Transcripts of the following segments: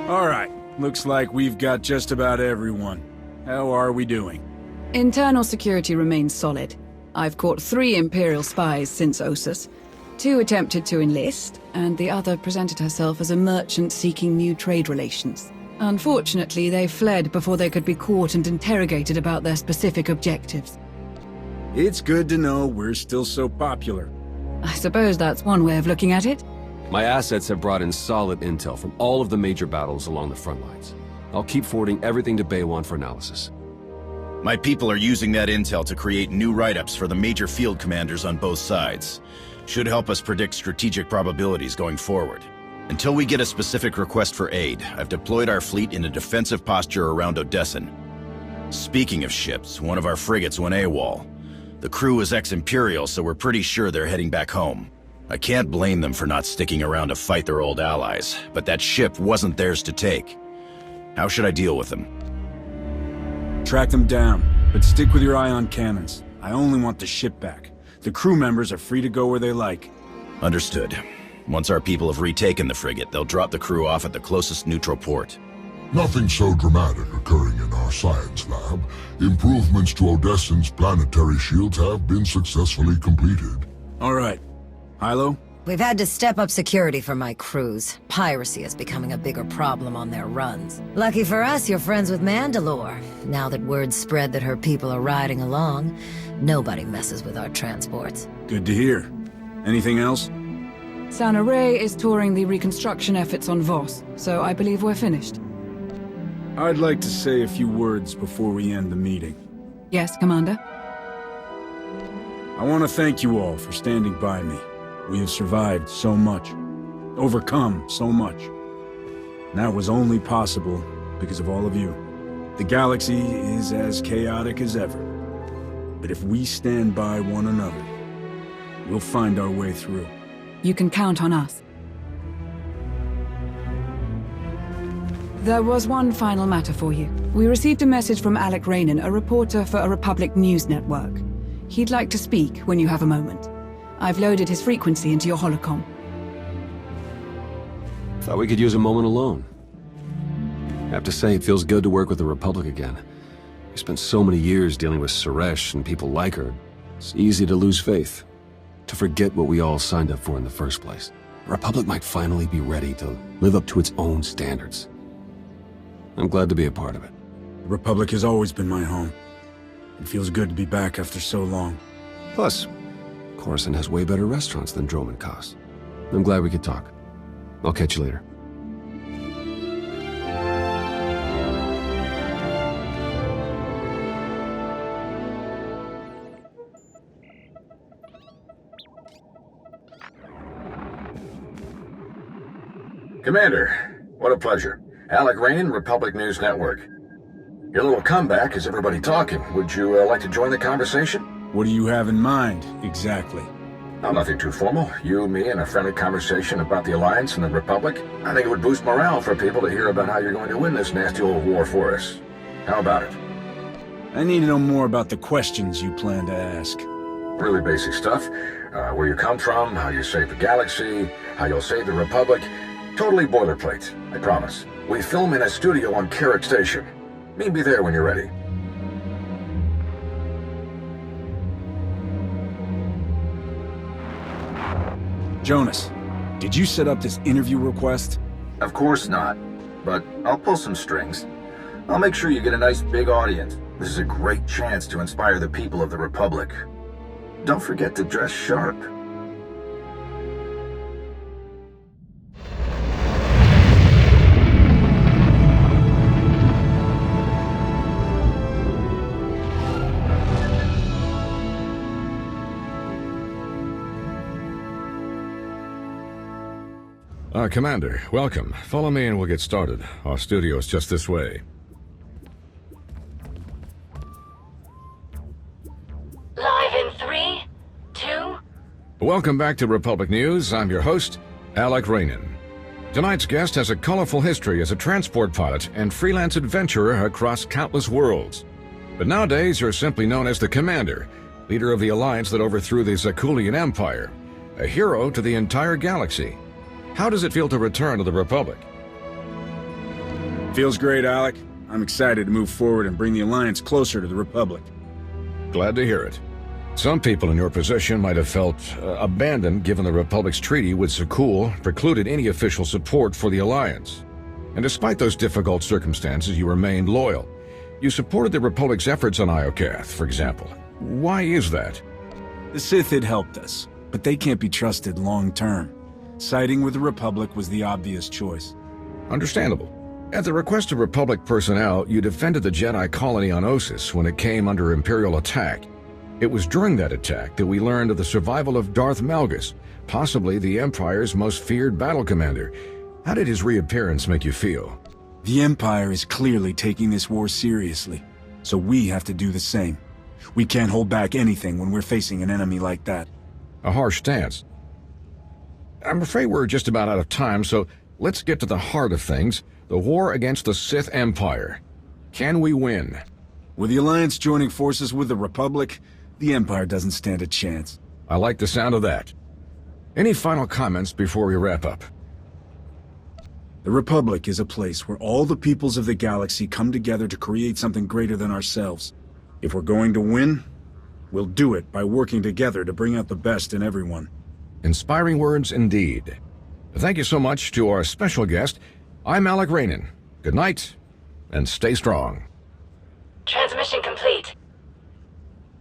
Alright, looks like we've got just about everyone. How are we doing? Internal security remains solid. I've caught 3 Imperial spies since Ossus. 2 attempted to enlist, and the other presented herself as a merchant seeking new trade relations. Unfortunately, they fled before they could be caught and interrogated about their specific objectives. It's good to know we're still so popular. I suppose that's one way of looking at it. My assets have brought in solid intel from all of the major battles along the front lines. I'll keep forwarding everything to Baywan for analysis. My people are using that intel to create new write-ups for the major field commanders on both sides. Should help us predict strategic probabilities going forward. Until we get a specific request for aid, I've deployed our fleet in a defensive posture around Odessan. Speaking of ships, one of our frigates went AWOL. The crew is ex-Imperial, so we're pretty sure they're heading back home. I can't blame them for not sticking around to fight their old allies, but that ship wasn't theirs to take. How should I deal with them? Track them down, but stick with your eye on cannons. I only want the ship back. The crew members are free to go where they like. Understood. Once our people have retaken the frigate, they'll drop the crew off at the closest neutral port. Nothing so dramatic occurring in our science lab. Improvements to Odessan's planetary shields have been successfully completed. All right. Hilo? We've had to step up security for my crews. Piracy is becoming a bigger problem on their runs. Lucky for us, you're friends with Mandalore. Now that word's spread that her people are riding along, nobody messes with our transports. Good to hear. Anything else? Sana Ray is touring the reconstruction efforts on Voss, so I believe we're finished. I'd like to say a few words before we end the meeting. Yes, Commander? I want to thank you all for standing by me. We have survived so much, overcome so much. And that was only possible because of all of you. The galaxy is as chaotic as ever. But if we stand by one another, we'll find our way through. You can count on us. There was one final matter for you. We received a message from Alec Raynon, a reporter for a Republic news network. He'd like to speak when you have a moment. I've loaded his frequency into your holocom. Thought we could use a moment alone. I have to say, it feels good to work with the Republic again. We spent so many years dealing with Suresh and people like her. It's easy to lose faith. To forget what we all signed up for in the first place. The Republic might finally be ready to live up to its own standards. I'm glad to be a part of it. The Republic has always been my home. It feels good to be back after so long. Plus, Coruscant has way better restaurants than Droman Kos. I'm glad we could talk. I'll catch you later. Commander, what a pleasure. Alec Raynon, Republic News Network. Your little comeback has everybody talking. Would you like to join the conversation? What do you have in mind, exactly? Oh, nothing too formal. You, me, and a friendly conversation about the Alliance and the Republic. I think it would boost morale for people to hear about how you're going to win this nasty old war for us. How about it? I need to know more about the questions you plan to ask. Really basic stuff. Where you come from, how you save the galaxy, how you'll save the Republic. Totally boilerplate, I promise. We film in a studio on Carrick Station. Meet me there when you're ready. Jonas, did you set up this interview request? Of course not, but I'll pull some strings. I'll make sure you get a nice big audience. This is a great chance to inspire the people of the Republic. Don't forget to dress sharp. Commander, welcome. Follow me and we'll get started. Our studio is just this way. Live in 3, 2... Welcome back to Republic News. I'm your host, Alec Raynon. Tonight's guest has a colorful history as a transport pilot and freelance adventurer across countless worlds. But nowadays, you're simply known as the Commander, leader of the alliance that overthrew the Zakuulian Empire, a hero to the entire galaxy. How does it feel to return to the Republic? Feels great, Alec. I'm excited to move forward and bring the Alliance closer to the Republic. Glad to hear it. Some people in your position might have felt abandoned given the Republic's treaty with Zakuul precluded any official support for the Alliance. And despite those difficult circumstances, you remained loyal. You supported the Republic's efforts on Iokath, for example. Why is that? The Sith had helped us, but they can't be trusted long-term. Siding with the Republic was the obvious choice. Understandable. At the request of Republic personnel, you defended the Jedi colony on Ossus when it came under Imperial attack. It was during that attack that we learned of the survival of Darth Malgus, possibly the Empire's most feared battle commander. How did his reappearance make you feel? The Empire is clearly taking this war seriously, so we have to do the same. We can't hold back anything when we're facing an enemy like that. A harsh stance. I'm afraid we're just about out of time, so let's get to the heart of things. The war against the Sith Empire. Can we win? With the Alliance joining forces with the Republic, the Empire doesn't stand a chance. I like the sound of that. Any final comments before we wrap up? The Republic is a place where all the peoples of the galaxy come together to create something greater than ourselves. If we're going to win, we'll do it by working together to bring out the best in everyone. Inspiring words indeed. Thank you so much to our special guest. I'm Alec Rainin. Good night, and stay strong. Transmission complete.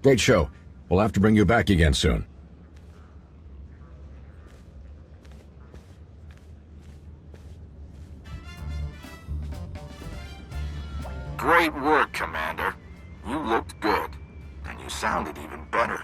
Great show. We'll have to bring you back again soon. Great work, Commander. You looked good, and you sounded even better.